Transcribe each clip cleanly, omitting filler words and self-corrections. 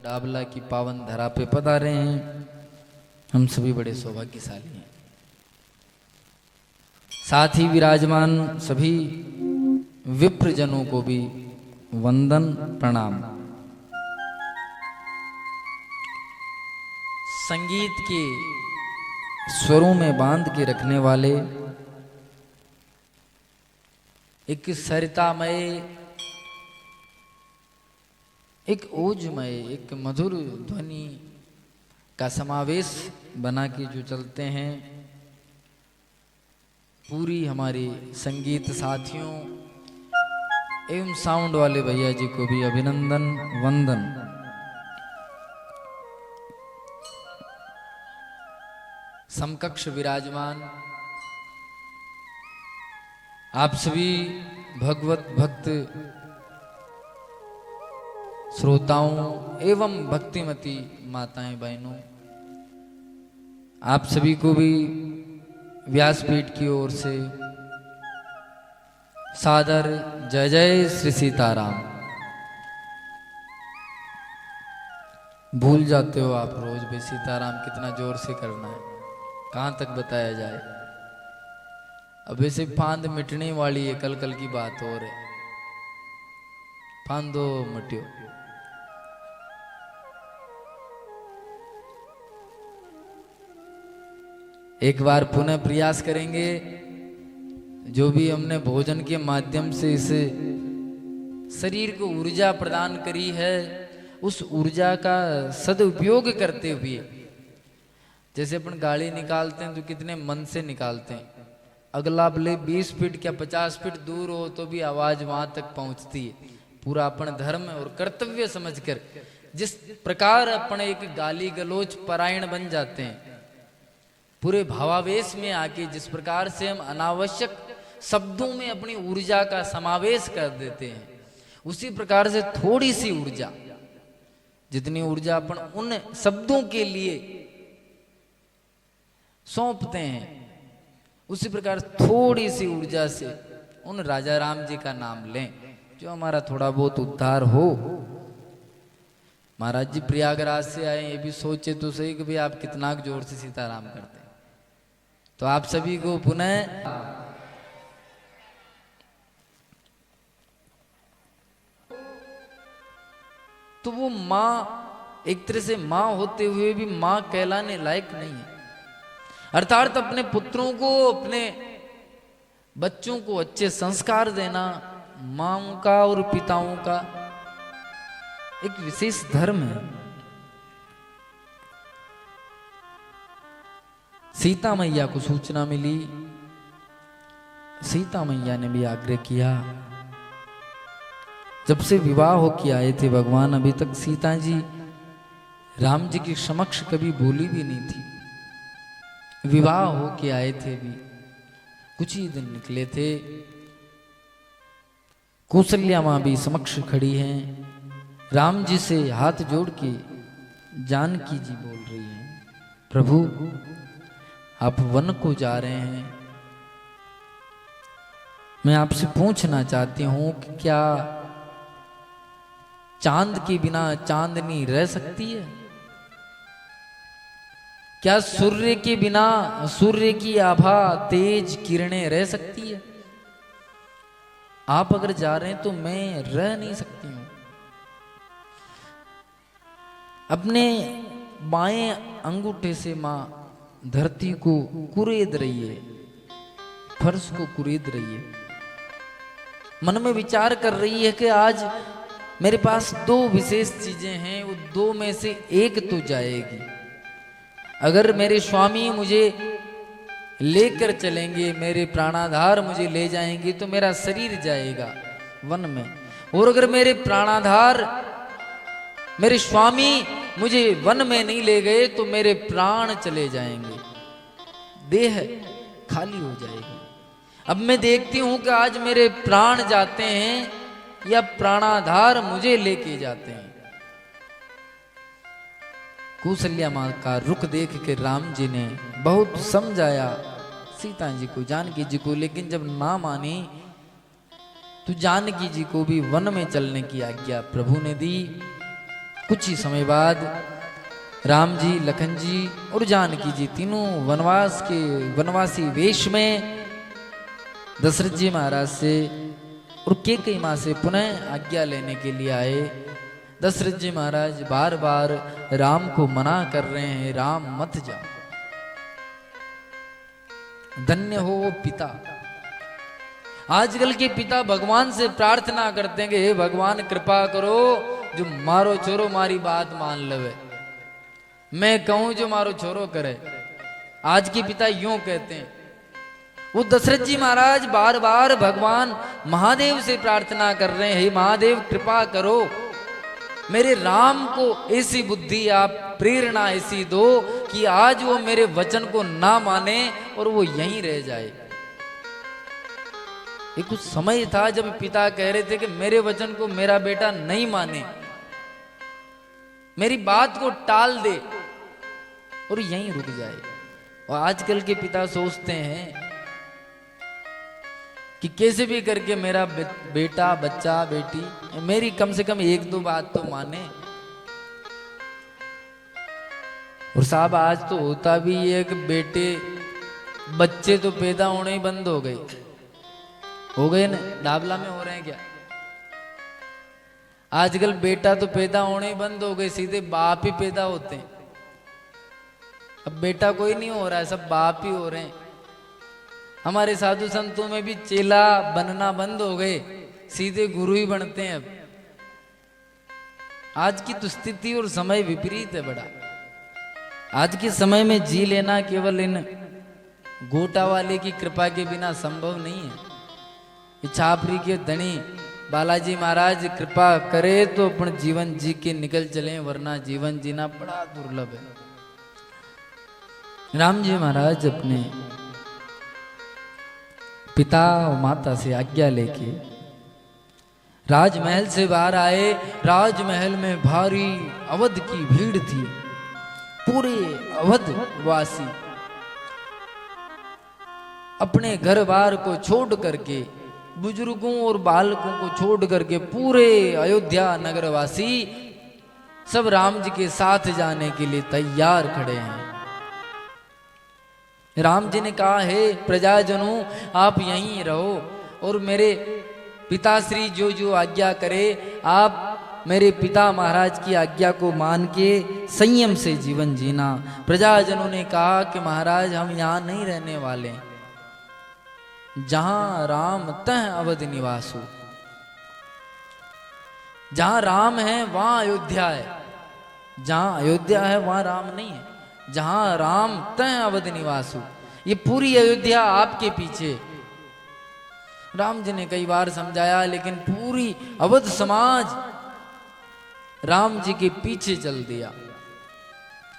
डाबला की पावन धरा पे पधारे हैं। हम सभी बड़े सौभाग्यशाली हैं। साथ ही विराजमान सभी विप्रजनों को भी वंदन प्रणाम। संगीत के स्वरों में बांध के रखने वाले, एक सरितामय, एक ओजमय, एक मधुर ध्वनि का समावेश बना के जो चलते हैं, पूरी हमारी संगीत साथियों एवं साउंड वाले भैया जी को भी अभिनंदन वंदन। समकक्ष विराजमान आप सभी भगवत भक्त श्रोताओं एवं भक्तिमती माताएं बहनों, आप सभी को भी व्यासपीठ की ओर से सादर जय जय श्री सीताराम। भूल जाते हो आप रोज भी सीताराम कितना जोर से करना है, कहाँ तक बताया जाए। अब ऐसे फांद मिटने वाली है, कल कल की बात और है, फांदो मटियो। एक बार पुनः प्रयास करेंगे, जो भी हमने भोजन के माध्यम से इस शरीर को ऊर्जा प्रदान करी है, उस ऊर्जा का सदुपयोग करते हुए, जैसे अपन गाड़ी निकालते हैं तो कितने मन से निकालते हैं, अगला भले 20 फीट क्या 50 फीट दूर हो तो भी आवाज वहां तक पहुंचती है। पूरा अपन धर्म और कर्तव्य समझकर जिस प्रकार अपन एक गाली गलोच परायण बन जाते हैं, पूरे भावावेश में आके जिस प्रकार से हम अनावश्यक शब्दों में अपनी ऊर्जा का समावेश कर देते हैं, उसी प्रकार से थोड़ी सी ऊर्जा, जितनी ऊर्जा अपन उन शब्दों के लिए सौंपते हैं, उसी प्रकार थोड़ी सी ऊर्जा से उन राजा राम जी का नाम लें, जो हमारा थोड़ा बहुत उद्धार हो। महाराज जी प्रयागराज से आए, ये भी सोचे तो सही कि भाई आप कितना जोर से सीताराम करते हैं। तो आप सभी को पुनः तो वो मां एक तरह से मां होते हुए भी मां कहलाने लायक नहीं है। अर्थात अपने पुत्रों को, अपने बच्चों को अच्छे संस्कार देना मां का और पिताओं का एक विशेष धर्म है। सीता मैया को सूचना मिली, सीता मैया ने भी आग्रह किया। जब से विवाह हो के आए थे भगवान, अभी तक सीता जी राम जी के समक्ष कभी बोली भी नहीं थी। विवाह हो के आए थे, भी कुछ ही दिन निकले थे। कौशल्या मां भी समक्ष खड़ी हैं, राम जी से हाथ जोड़ के जानकी जी बोल रही हैं, प्रभु आप वन को जा रहे हैं, मैं आपसे पूछना चाहती हूं कि क्या चांद के बिना चांदनी रह सकती है? क्या सूर्य के बिना सूर्य की आभा तेज किरणें रह सकती है? आप अगर जा रहे हैं तो मैं रह नहीं सकती हूं। अपने बाएं अंगूठे से मां धरती को कुरेद रही है, फर्श को कुरेद रही है। मन में विचार कर रही है कि आज मेरे पास दो विशेष चीजें हैं, वो दो में से एक तो जाएगी। अगर मेरे स्वामी मुझे लेकर चलेंगे, मेरे प्राणाधार मुझे ले जाएंगे, तो मेरा शरीर जाएगा वन में, और अगर मेरे प्राणाधार मेरे स्वामी मुझे वन में नहीं ले गए तो मेरे प्राण चले जाएंगे, देह खाली हो जाएगी। अब मैं देखती हूं कि आज मेरे प्राण जाते हैं या प्राणाधार मुझे लेके जाते हैं। कौशल्या मां का रुख देख के राम जी ने बहुत समझाया सीता जी को, जानकी जी को, लेकिन जब ना मानी तो जानकी जी को भी वन में चलने की आज्ञा प्रभु ने दी। कुछ ही समय बाद राम जी, लखन जी और जानकी जी तीनों वनवासी वेश में दशरथ जी महाराज से और कैकेयी मां से पुनः आज्ञा लेने के लिए आए। दशरथ जी महाराज बार बार राम को मना कर रहे हैं, राम मत जाओ, धन्य हो वो पिता। आजकल के पिता भगवान से प्रार्थना करते हैं कि हे भगवान कृपा करो, जो मारो छोरो मारी बात मान लवे, मैं कहूं जो मारो छोरो करे। आज के पिता यूं कहते हैं। वो दशरथ जी महाराज बार बार भगवान महादेव से प्रार्थना कर रहे हैं, हे महादेव कृपा करो, मेरे राम को ऐसी बुद्धि आप प्रेरणा ऐसी दो कि आज वो मेरे वचन को ना माने और वो यहीं रह जाए। ये कुछ समय था जब पिता कह रहे थे कि मेरे वचन को मेरा बेटा नहीं माने, मेरी बात को टाल दे और यहीं रुक जाए। और आजकल के पिता सोचते हैं कि कैसे भी करके मेरा बेटा, बच्चा, बेटी मेरी कम से कम एक दो बात तो माने। और साहब आज तो होता भी है कि बेटे बच्चे तो पैदा होने ही बंद हो गए ना, डाबला में हो रहे हैं क्या? आजकल बेटा तो पैदा होने ही बंद हो गए, सीधे बाप ही पैदा होते हैं। अब बेटा कोई नहीं हो रहा है, सब बाप ही हो रहे हैं। हमारे साधु संतों में भी चेला बनना बंद हो गए, सीधे गुरु ही बनते हैं। अब आज की तो स्थिति और समय विपरीत है बड़ा। आज के समय में जी लेना केवल इन गोटा वाले की कृपा के बिना संभव नहीं है। छापरी के धनी बालाजी महाराज कृपा करे तो अपन जीवन जी के निकल चले, वरना जीवन जीना बड़ा दुर्लभ है। राम जी महाराज अपने पिता और माता से आज्ञा लेके राजमहल से बाहर आए। राजमहल में भारी अवध की भीड़ थी, पूरे अवध वासी अपने घर बार को छोड़ करके, बुजुर्गों और बालकों को छोड़ करके पूरे अयोध्या नगरवासी सब राम जी के साथ जाने के लिए तैयार खड़े हैं। राम जी ने कहा, हे प्रजाजनों आप यहीं रहो और मेरे पिताश्री जो जो आज्ञा करे, आप मेरे पिता महाराज की आज्ञा को मान के संयम से जीवन जीना। प्रजाजनों ने कहा कि महाराज हम यहाँ नहीं रहने वाले, जहां राम तह अवध निवासु, जहां राम है वहां अयोध्या है, जहां अयोध्या है वहां राम नहीं है। जहां राम तह अवध निवासु, ये पूरी अयोध्या आपके पीछे। राम जी ने कई बार समझाया, लेकिन पूरी अवध समाज राम जी के पीछे चल दिया।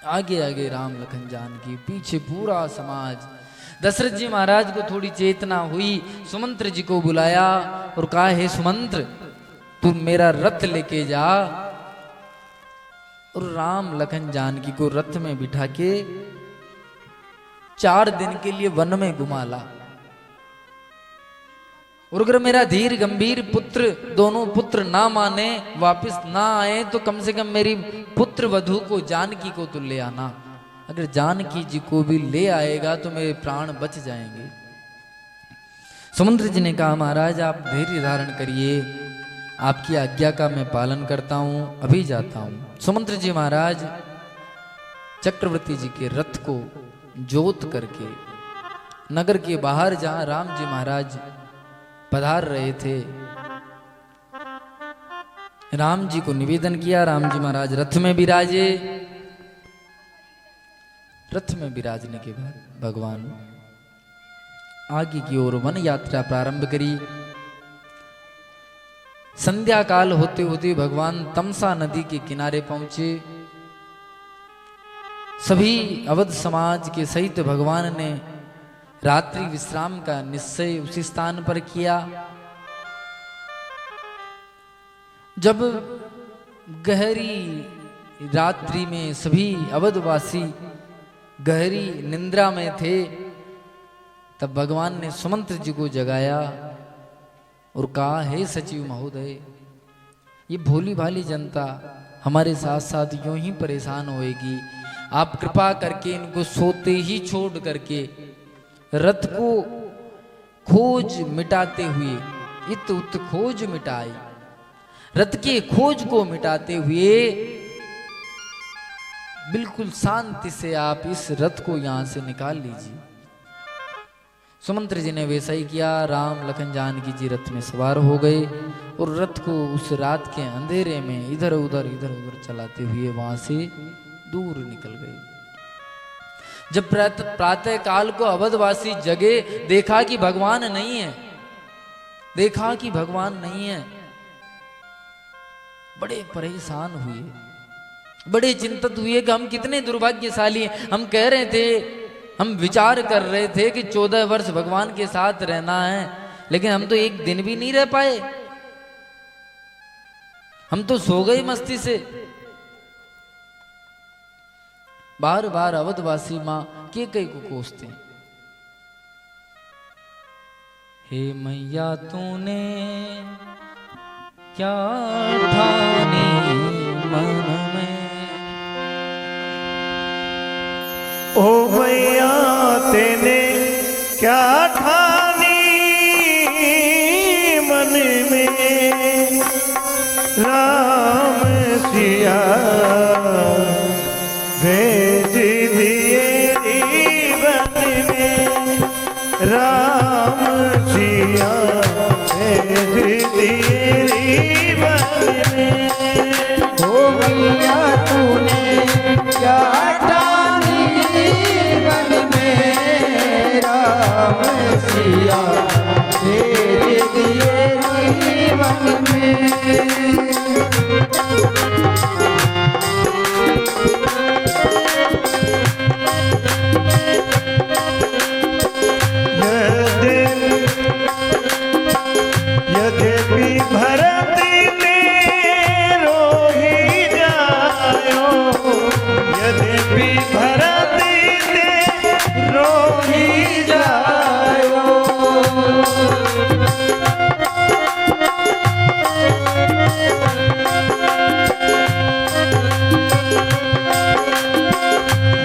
आगे आगे राम लखन जानकी, पीछे पूरा समाज। दशरथ जी महाराज को थोड़ी चेतना हुई, सुमंत्र जी को बुलाया और कहा, हे सुमंत्र तू मेरा रथ लेके जा और राम लखन जानकी को रथ में बिठा के 4 दिन के लिए वन में घुमा ला। और अगर मेरा धीर गंभीर पुत्र, दोनों पुत्र ना माने, वापस ना आए, तो कम से कम मेरी पुत्र वधू को, जानकी को तो ले आना। अगर जानकी जी को भी ले आएगा तो मेरे प्राण बच जाएंगे। सुमंत्र जी ने कहा, महाराज आप धैर्य धारण करिए, आपकी आज्ञा का मैं पालन करता हूं, अभी जाता हूं। सुमंत्र जी महाराज चक्रवर्ती जी के रथ को जोत करके नगर के बाहर, जहां राम जी महाराज पधार रहे थे, राम जी को निवेदन किया। राम जी महाराज रथ में विराजे। रथ में विराजने के बाद भगवान आगे की ओर वन यात्रा प्रारंभ करी। संध्या काल होते होते भगवान तमसा नदी के किनारे पहुंचे। सभी अवध समाज के सहित भगवान ने रात्रि विश्राम का निश्चय उसी स्थान पर किया। जब गहरी रात्रि में सभी अवधवासी गहरी निंद्रा में थे, तब भगवान ने सुमंत्र जी को जगाया और कहा, हे सचिव महोदय, ये भोली भाली जनता हमारे साथ साथ यूं ही परेशान होएगी। आप कृपा करके इनको सोते ही छोड़ करके रथ को खोज मिटाते हुए इत उत खोज मिटाई, रथ के खोज को मिटाते हुए बिल्कुल शांति से आप इस रथ को यहां से निकाल लीजिए। सुमंत्र जी ने वैसा ही किया। राम लखन जानकी जी रथ में सवार हो गए और रथ को उस रात के अंधेरे में इधर उधर चलाते हुए वहां से दूर निकल गए। जब प्रातः काल को अवधवासी जगे, देखा कि भगवान नहीं है, देखा कि भगवान नहीं है। बड़े परेशान हुए, बड़े चिंतित हुए कि हम कितने दुर्भाग्यशाली हैं। हम कह रहे थे, हम विचार कर रहे थे कि 14 वर्ष भगवान के साथ रहना है, लेकिन हम तो एक दिन भी नहीं रह पाए। हम तो सो गए मस्ती से। बार बार अवधवासी मां कैकेयी को कोसते, हे मैया तूने क्या ठानी मन में, ओ मैया तेने क्या ठानी मन में, राम सिया भेज दिए जीवन में, राम सिया भेज दिए जीवन में। ओ मैया तूने क्या ठानी मन में, राम सिया भेज दिए जीवन में। यद्यपि भरत तेरो ही जायो, यद्यपि भरत तेरो ही जायो,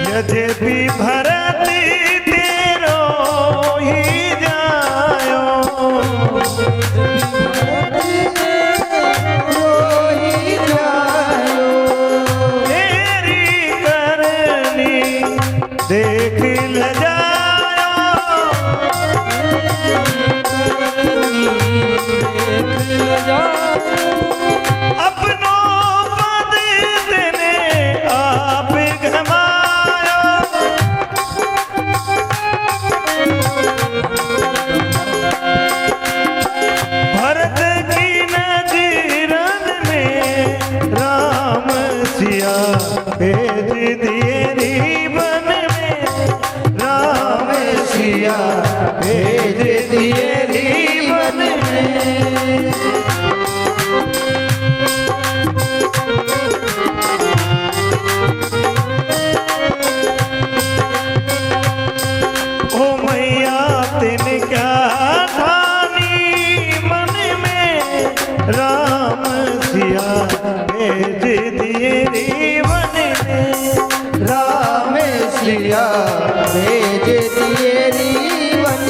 यद्यपि भरत तेरो ही जायो, तेरी करनी देख ल अपनो पद तेने आप घमाया, भरत की नजरन में राम सिया भेज दिए जीवन में, राम सिया भेज दिए जीवन में। ओ मैया तेने क्या ठानी मन में, राम सिया भेज दिए जीवन में, राम सिया भेज दिए जीवन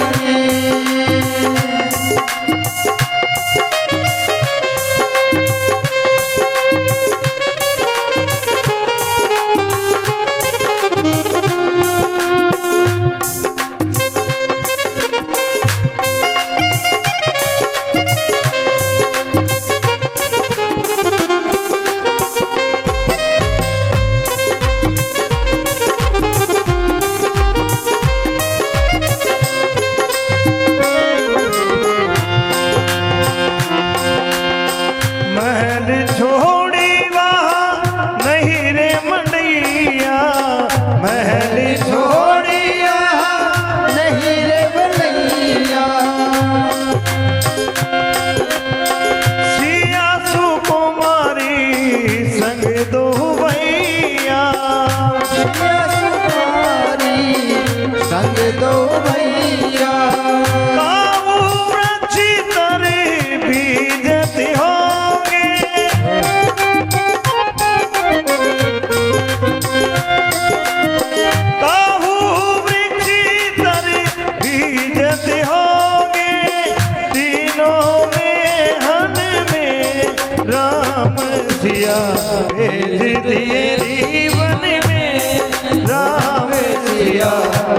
दिए रीवन में राम सिया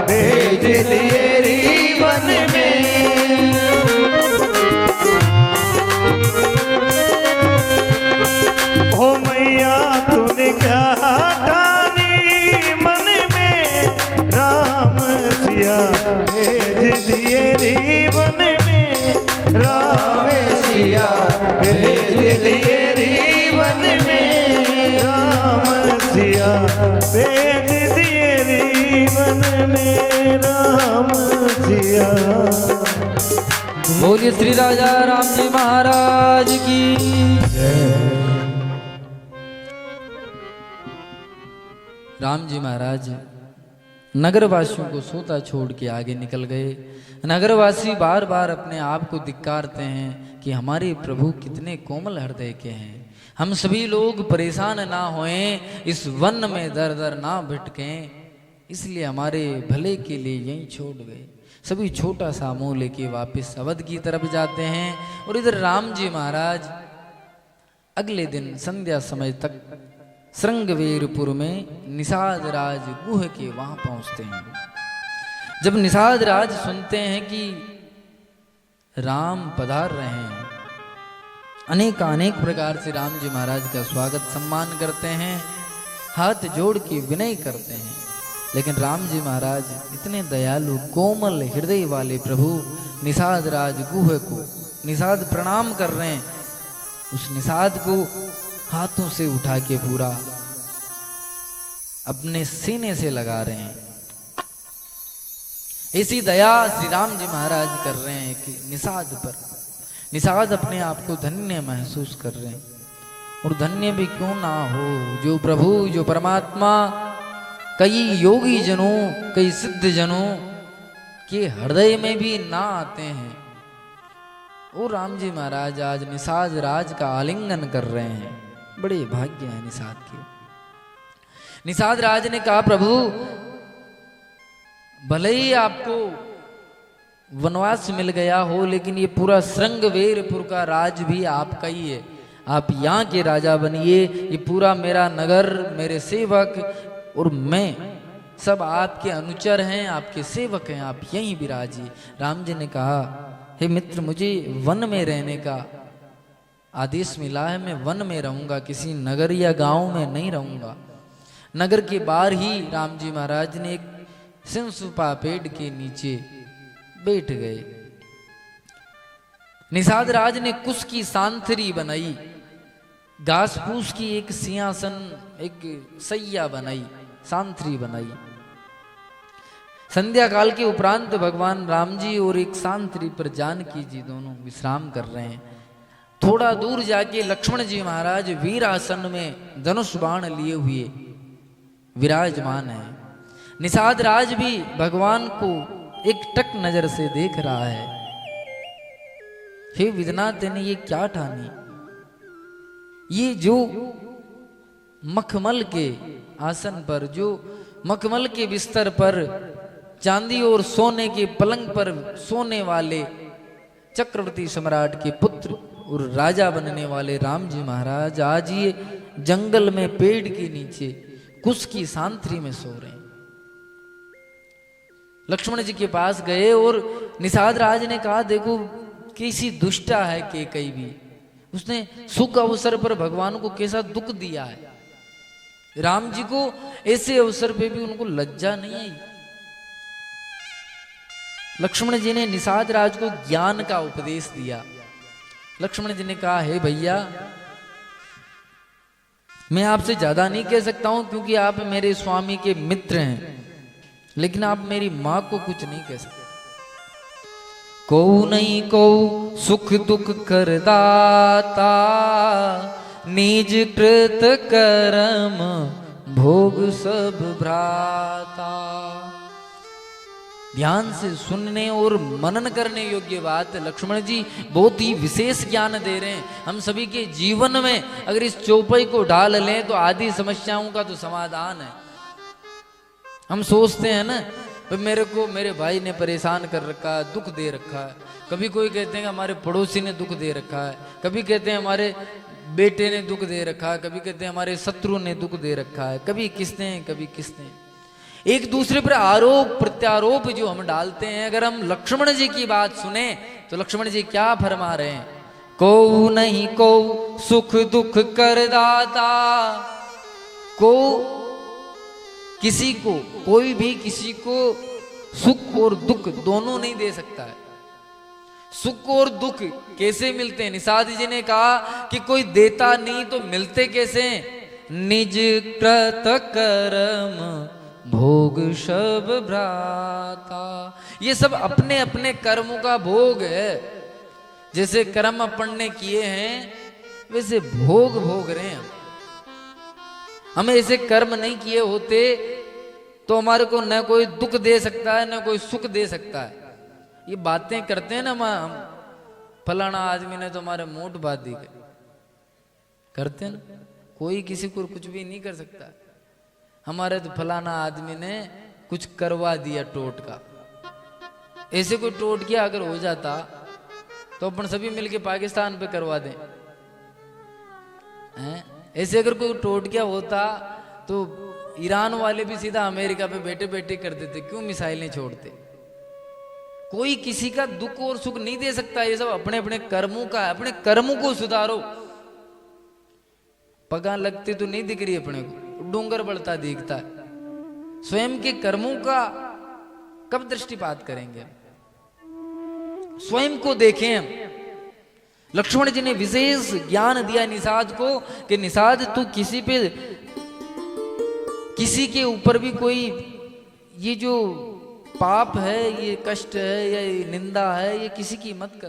भेज दिए रीवन में। ओ मैया तूने क्या ठानी मन में राम सिया भेज दिए रीवन में राम सिया भेज दिए रीवन में राम सिया भेज दिए रीवन में राम सिया। बोलिए श्री राजा राम जी महाराज की। राम जी महाराज नगरवासियों को सोता छोड़ के आगे निकल गए। नगरवासी बार बार अपने आप को धिक्कारते हैं कि हमारे प्रभु कितने कोमल हृदय के हैं। हम सभी लोग परेशान ना होएं, इस वन में दर दर ना भटकें, इसलिए हमारे भले के लिए यहीं छोड़ गए। सभी छोटा सा मुंह लेके वापस अवध की तरफ जाते हैं। और इधर राम जी महाराज अगले दिन संध्या समय तक श्रृंगवेरपुर में निषाद राज गुह के वहां पहुंचते हैं। जब निषाद राज सुनते हैं कि राम पधार रहे हैं, अनेक प्रकार से राम जी महाराज का स्वागत सम्मान करते हैं, हाथ जोड़ के विनय करते हैं। लेकिन राम जी महाराज इतने दयालु कोमल हृदय वाले प्रभु निषाद राज गुह को निषाद प्रणाम कर रहे हैं, उस निषाद को हाथों से उठा के पूरा अपने सीने से लगा रहे हैं। ऐसी दया श्री राम जी महाराज कर रहे हैं कि निषाद अपने आप को धन्य महसूस कर रहे हैं। और धन्य भी क्यों ना हो, जो प्रभु जो परमात्मा कई योगी जनों कई सिद्ध जनों के हृदय में भी ना आते हैं, वो राम जी महाराज आज निषाद राज का आलिंगन कर रहे हैं। बड़े भाग्य हैं निषाद के। निषाद राज ने कहा, प्रभु भले ही आपको वनवास मिल गया हो, लेकिन ये पूरा श्रृंगवेरपुर का राज भी आपका ही है। आप यहाँ के राजा बनिए, ये पूरा मेरा नगर, मेरे सेवक और मैं सब आपके अनुचर हैं, आपके सेवक हैं, आप यहीं विराजिए। राम जी ने कहा, हे मित्र, मुझे वन में रहने का आदेश मिला है, मैं वन में रहूंगा, किसी नगर या गांव में नहीं रहूंगा। नगर के बाहर ही राम जी महाराज ने एक सिंसुपा पेड़ के नीचे बैठ गए। निषाद राज ने कुश की सांथरी बनाई, घास फूस की एक सिंहासन, एक सैया बनाई, सांथरी बनाई। संध्या काल के उपरांत भगवान राम जी और एक सांथरी पर जानकी जी दोनों विश्राम कर रहे हैं। थोड़ा दूर जाके लक्ष्मण जी महाराज वीर आसन में धनुष बाण लिए हुए विराजमान है। निषाद राज भी भगवान को एक टक नजर से देख रहा है। हे विद्यनाथ ने ये क्या ठानी, ये जो मखमल के आसन पर, जो मखमल के बिस्तर पर, चांदी और सोने के पलंग पर सोने वाले चक्रवर्ती सम्राट के पुत्र और राजा बनने वाले राम जी महाराज आज ये जंगल में पेड़ के नीचे कुश की सांथरी में सो रहे हैं। लक्ष्मण जी के पास गए और निषाद राज ने कहा, देखो कैसी दुष्टा है कैकेयी भी, उसने सुख अवसर पर भगवान को कैसा दुख दिया है। राम जी को ऐसे अवसर पे भी उनको लज्जा नहीं आई। लक्ष्मण जी ने निषाद राज को ज्ञान का उपदेश दिया। लक्ष्मण जी ने कहा, हे भैया, मैं आपसे ज्यादा नहीं कह सकता हूं क्योंकि आप मेरे स्वामी के मित्र हैं, लेकिन आप मेरी मां को कुछ नहीं कह सकते। को नहीं को सुख दुख करदाता, निज कृत कर्म भोग सब भ्राता। ध्यान से सुनने और मनन करने योग्य बात लक्ष्मण जी बहुत ही विशेष ज्ञान दे रहे हैं। हम सभी के जीवन में अगर इस चौपाई को ढाल लें तो आदि समस्याओं का तो समाधान है। हम सोचते हैं ना, मेरे को मेरे भाई ने परेशान कर रखा है, दुख दे रखा है। कभी कोई कहते हैं कि हमारे पड़ोसी ने दुख दे रखा है, कभी कहते हैं हमारे बेटे ने दुख दे रखा है, कभी कहते हैं हमारे शत्रु ने दुख दे रखा है, कभी किसने कभी किसने। एक दूसरे पर आरोप प्रत्यारोप जो हम डालते हैं, अगर हम लक्ष्मण जी की बात सुने तो लक्ष्मण जी क्या फरमा रहे हैं, को नहीं को सुख दुख कर दाता, को किसी को कोई भी किसी को सुख और दुख दोनों नहीं दे सकता है। सुख और दुख कैसे मिलते हैं? निषाद जी ने कहा कि कोई देता नहीं तो मिलते कैसे? निज कृत कर्म भोग सब भ्राता। ये सब अपने अपने कर्मों का भोग है। जैसे कर्म अपन ने किए हैं वैसे भोग भोग रहे हैं। हम ऐसे कर्म नहीं किए होते तो हमारे को न कोई दुख दे सकता है न कोई सुख दे सकता है। ये बातें करते हैं ना हम, फलाना आदमी ने तो हमारे मोट बात दी करते हैं ना, कोई किसी को कुछ भी नहीं कर सकता। हमारे तो फलाना आदमी ने कुछ करवा दिया टोट का। ऐसे कोई टोट किया अगर हो जाता तो अपन सभी मिलके पाकिस्तान पे करवा दें। ऐसे अगर कोई टोट किया होता तो ईरान वाले भी सीधा अमेरिका पे बैठे बैठे कर देते, क्यों मिसाइलें छोड़ते। कोई किसी का दुख और सुख नहीं दे सकता। ये सब अपने अपने कर्मों का है। अपने कर्मों को सुधारो। पगा लगती तो नहीं दिख रही अपने को, डूंगर बढ़ता दिखता है। स्वयं के कर्मों का कब दृष्टिपात करेंगे? स्वयं को देखें हम। लक्ष्मण जी ने विशेष ज्ञान दिया निषाद को कि निषाद तू किसी के ऊपर भी कोई ये जो पाप है, ये कष्ट है या ये निंदा है, ये किसी की मत कर।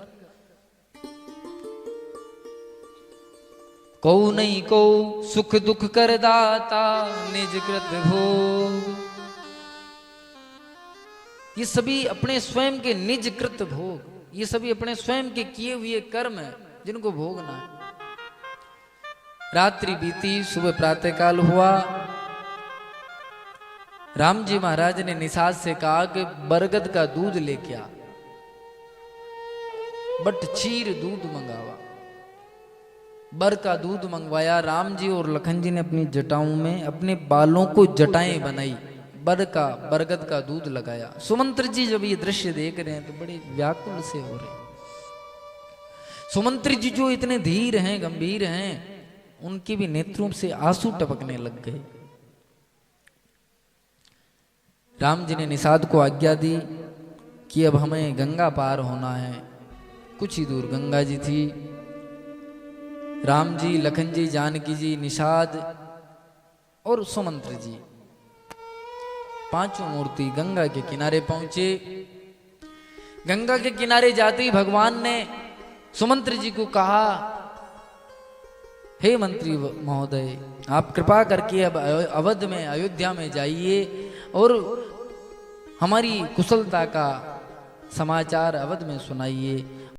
को नहीं को सुख दुख कर दाता निज कृत भोग। ये सभी अपने स्वयं के निज कृत भोग, ये सभी अपने स्वयं के किए हुए कर्म है जिनको भोगना है। रात्रि बीती, सुबह प्रातःकाल हुआ। राम जी महाराज ने निषाद से कहा कि बरगद का दूध लेके आ, बट क्षीर दूध मंगावा। बर का दूध मंगवाया। राम जी और लखन जी ने अपनी जटाओं में अपने बालों को जटाएं बनाई, बरगद का दूध लगाया। सुमंत्र जी जब ये दृश्य देख रहे हैं तो बड़े व्याकुल से हो रहे। सुमंत्र जी जो इतने धीर हैं, गंभीर हैं, उनके भी नेत्रों से आंसू टपकने लग गए। राम जी ने निषाद को आज्ञा दी कि अब हमें गंगा पार होना है। कुछ ही दूर गंगा जी थी। राम जी, लखन जी, जानकी जी, निषाद और सुमंत्र जी, पांचों मूर्ति गंगा के किनारे पहुंचे। गंगा के किनारे जाते ही भगवान ने सुमंत्र जी को कहा, हे मंत्री महोदय, आप कृपा करके अब अवध में, अयोध्या में जाइए और हमारी कुशलता का समाचार अवध में सुनाइए।